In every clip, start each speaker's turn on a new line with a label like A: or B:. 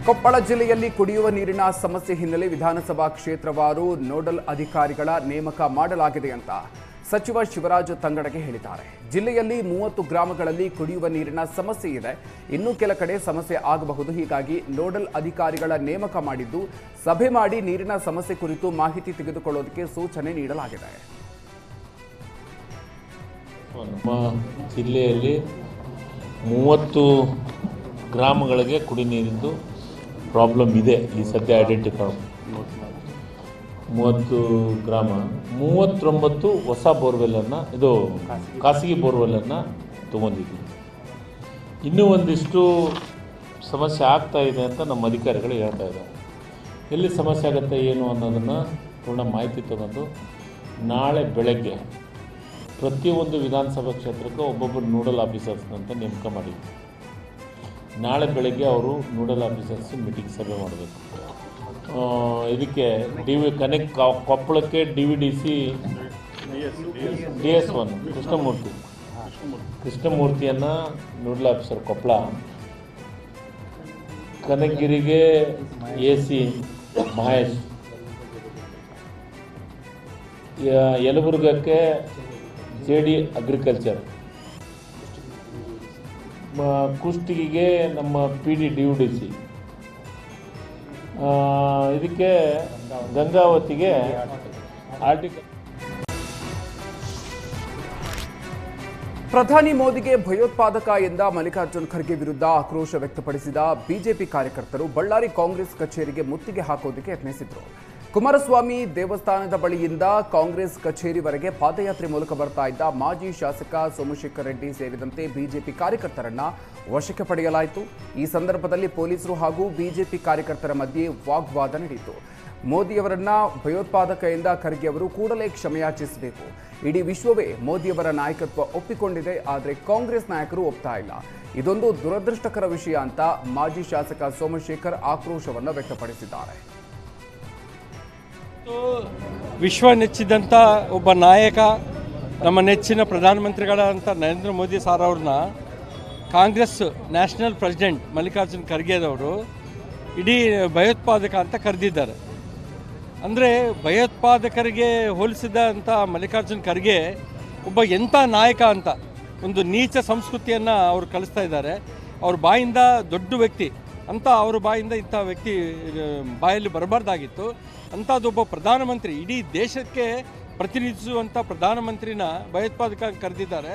A: ಕೊಪ್ಪಳ ಜಿಲ್ಲೆಯಲ್ಲಿ ಕುಡಿಯುವ ನೀರಿನ ಸಮಸ್ಯೆ ಹಿನ್ನೆಲೆ ವಿಧಾನಸಭಾ ಕ್ಷೇತ್ರವಾರು ನೋಡಲ್ ಅಧಿಕಾರಿಗಳ ನೇಮಕ ಮಾಡಲಾಗಿದೆ ಅಂತ ಸಚಿವ ಶಿವರಾಜ ತಂಗಡಗೆ ಹೇಳಿದ್ದಾರೆ. ಜಿಲ್ಲೆಯಲ್ಲಿ 30 ಗ್ರಾಮಗಳಲ್ಲಿ ಕುಡಿಯುವ ನೀರಿನ ಸಮಸ್ಯೆ ಇದೆ. ಇನ್ನೂ ಕೆಲ ಕಡೆ ಸಮಸ್ಯೆ ಆಗಬಹುದು. ಹೀಗಾಗಿ ನೋಡಲ್ ಅಧಿಕಾರಿಗಳ ನೇಮಕ ಮಾಡಿದ್ದು ಸಭೆ ಮಾಡಿ ನೀರಿನ ಸಮಸ್ಯೆ ಕುರಿತು ಮಾಹಿತಿ ತೆಗೆದುಕೊಳ್ಳೋದಕ್ಕೆ ಸೂಚನೆ ನೀಡಲಾಗಿದೆ.
B: ನಮ್ಮ ಜಿಲ್ಲೆಯಲ್ಲಿ 30 ಗ್ರಾಮಗಳಿಗೆ ಕುಡಿ ನೀರಿಂದು ಪ್ರಾಬ್ಲಮ್ ಇದೆ. ಈ ಸದ್ಯ ಐಡೆಂಟಿಫೈ 30 ಗ್ರಾಮ, 39 ಹೊಸ ಬೋರ್ವೆಲ್ಲನ್ನು, ಇದು ಖಾಸಗಿ ಬೋರ್ವೆಲ್ಲನ್ನು ತೊಗೊಂಡಿದ್ದೀವಿ. ಇನ್ನೂ ಒಂದಿಷ್ಟು ಸಮಸ್ಯೆ ಆಗ್ತಾ ಇದೆ ಅಂತ ನಮ್ಮ ಅಧಿಕಾರಿಗಳು ಹೇಳ್ತಾ ಇದ್ದಾರೆ. ಎಲ್ಲಿ ಸಮಸ್ಯೆ ಆಗುತ್ತೆ ಏನು ಅನ್ನೋದನ್ನು ಪೂರ್ಣ ಮಾಹಿತಿ ತಗೊಂಡು ನಾಳೆ ಬೆಳಗ್ಗೆ ಪ್ರತಿಯೊಂದು ವಿಧಾನಸಭಾ ಕ್ಷೇತ್ರಕ್ಕೆ ಒಬ್ಬೊಬ್ಬರು ನೋಡಲ್ ಆಫೀಸರ್ಸ್ ಅಂತ ನೇಮಕ ಮಾಡಿದ್ವಿ. ನಾಳೆ ಬೆಳಗ್ಗೆ ಅವರು ನೋಡಲ್ ಆಫೀಸರ್ಸ್ ಮೀಟಿಂಗ್ ಸಭೆ ಮಾಡಬೇಕು. ಇದಕ್ಕೆ ಕೊಪ್ಪಳಕ್ಕೆ DVDC DS1 ಕೃಷ್ಣಮೂರ್ತಿಯನ್ನು ನೋಡಲ್ ಆಫೀಸರ್ ಕೊಪ್ಪಳ, ಕನಕಗಿರಿಗೆ AC ಮಹೇಶ್, ಯಲಬುರ್ಗಕ್ಕೆ JD ಅಗ್ರಿಕಲ್ಚರ್, ಕುಷ್ಟಗಿಗೆ ನಮ್ಮ PD DVDC, ಇದಕ್ಕೆ ಗಂಗಾವತಿಗೆ ಆರ್ಟಿಕಲ್.
A: ಪ್ರಧಾನಿ ಮೋದಿಗೆ ಭಯೋತ್ಪಾದಕ ಎಂದ ಮಲ್ಲಿಕಾರ್ಜುನ್ ಖರ್ಗೆ ವಿರುದ್ಧ ಆಕ್ರೋಶ ವ್ಯಕ್ತಪಡಿಸಿದ ಬಿಜೆಪಿ ಕಾರ್ಯಕರ್ತರು ಬಳ್ಳಾರಿ ಕಾಂಗ್ರೆಸ್ ಕಚೇರಿಗೆ ಮುತ್ತಿಗೆ ಹಾಕೋದಕ್ಕೆ ಯತ್ನಿಸಿದರು. ಕುಮಾರಸ್ವಾಮಿ ದೇವಸ್ಥಾನದ ಬಳಿಯಿಂದ ಕಾಂಗ್ರೆಸ್ ಕಚೇರಿವರೆಗೆ ಪಾದಯಾತ್ರೆ ಮೂಲಕ ಬರ್ತಾ ಇದ್ದ ಮಾಜಿ ಶಾಸಕ ಸೋಮಶೇಖರ್ ರೆಡ್ಡಿ ಸೇರಿದಂತೆ ಬಿಜೆಪಿ ಕಾರ್ಯಕರ್ತರನ್ನ ವಶಕ್ಕೆ ಪಡೆಯಲಾಯಿತು. ಈ ಸಂದರ್ಭದಲ್ಲಿ ಪೊಲೀಸರು ಹಾಗೂ ಬಿಜೆಪಿ ಕಾರ್ಯಕರ್ತರ ಮಧ್ಯೆ ವಾಗ್ವಾದ ನಡೆಯಿತು. ಮೋದಿಯವರನ್ನ ಭಯೋತ್ಪಾದಕ ಎಂದ ಖರ್ಗೆ ಅವರು ಕೂಡಲೇ ಕ್ಷಮೆಯಾಚಿಸಬೇಕು. ಇಡೀ ವಿಶ್ವವೇ ಮೋದಿಯವರ ನಾಯಕತ್ವ ಒಪ್ಪಿಕೊಂಡಿದೆ, ಆದರೆ ಕಾಂಗ್ರೆಸ್ ನಾಯಕರು ಒಪ್ತಾ ಇಲ್ಲ. ಇದೊಂದು ದುರದೃಷ್ಟಕರ ವಿಷಯ ಅಂತ ಮಾಜಿ ಶಾಸಕ ಸೋಮಶೇಖರ್ ಆಕ್ರೋಶವನ್ನು ವ್ಯಕ್ತಪಡಿಸಿದ್ದಾರೆ.
C: ವಿಶ್ವ ನೆಚ್ಚಿದಂಥ ಒಬ್ಬ ನಾಯಕ, ನಮ್ಮ ನೆಚ್ಚಿನ ಪ್ರಧಾನಮಂತ್ರಿಗಳಾದಂಥ ನರೇಂದ್ರ ಮೋದಿ ಸಾರ್ ಅವ್ರನ್ನ ಕಾಂಗ್ರೆಸ್ ನ್ಯಾಷನಲ್ ಪ್ರೆಸಿಡೆಂಟ್ ಮಲ್ಲಿಕಾರ್ಜುನ್ ಖರ್ಗೆದವರು ಇಡೀ ಭಯೋತ್ಪಾದಕ ಅಂತ ಕರೆದಿದ್ದಾರೆ. ಅಂದರೆ ಭಯೋತ್ಪಾದಕರಿಗೆ ಹೋಲಿಸಿದಂಥ ಮಲ್ಲಿಕಾರ್ಜುನ್ ಖರ್ಗೆ ಒಬ್ಬ ಎಂಥ ನಾಯಕ ಅಂತ ಒಂದು ನೀಚ ಸಂಸ್ಕೃತಿಯನ್ನು ಅವರು ಕಲಿಸ್ತಾ ಇದ್ದಾರೆ. ಅವ್ರ ಬಾಯಿಂದ ದೊಡ್ಡ ವ್ಯಕ್ತಿ ಅಂತ, ಅವ್ರ ಬಾಯಿಂದ ಇಂಥ ವ್ಯಕ್ತಿ ಬಾಯಲ್ಲಿ ಬರಬಾರ್ದಾಗಿತ್ತು. ಅಂಥದ್ದೊಬ್ಬ ಪ್ರಧಾನಮಂತ್ರಿ, ಇಡೀ ದೇಶಕ್ಕೆ ಪ್ರತಿನಿಧಿಸುವಂಥ ಪ್ರಧಾನಮಂತ್ರಿನ ಭಯೋತ್ಪಾದಕ ಕರೆದಿದ್ದಾರೆ.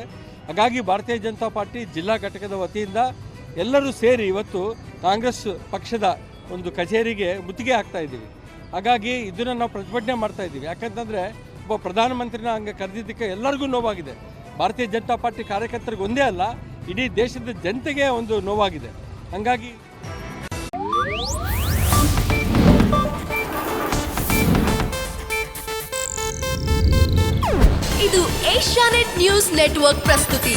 C: ಹಾಗಾಗಿ ಭಾರತೀಯ ಜನತಾ ಪಾರ್ಟಿ ಜಿಲ್ಲಾ ಘಟಕದ ವತಿಯಿಂದ ಎಲ್ಲರೂ ಸೇರಿ ಇವತ್ತು ಕಾಂಗ್ರೆಸ್ ಪಕ್ಷದ ಒಂದು ಕಚೇರಿಗೆ ಮುತ್ತಿಗೆ ಹಾಕ್ತಾ ಇದ್ದೀವಿ. ಹಾಗಾಗಿ ಇದನ್ನು ನಾವು ಪ್ರತಿಭಟನೆ ಮಾಡ್ತಾ ಇದ್ದೀವಿ. ಯಾಕಂತಂದರೆ ಒಬ್ಬ ಪ್ರಧಾನಮಂತ್ರಿನ ಹಂಗೆ ಕರೆದಿದ್ದಕ್ಕೆ ಎಲ್ಲರಿಗೂ ನೋವಾಗಿದೆ. ಭಾರತೀಯ ಜನತಾ ಪಾರ್ಟಿ ಕಾರ್ಯಕರ್ತರಿಗೆ ಒಂದೇ ಅಲ್ಲ, ಇಡೀ ದೇಶದ ಜನತೆಗೆ ಒಂದು ನೋವಾಗಿದೆ. ಹಾಗಾಗಿ
D: ಇದು ಏಷ್ಯಾನೆಟ್ ನ್ಯೂಸ್ ನೆಟ್ವರ್ಕ್ ಪ್ರಸ್ತುತಿ.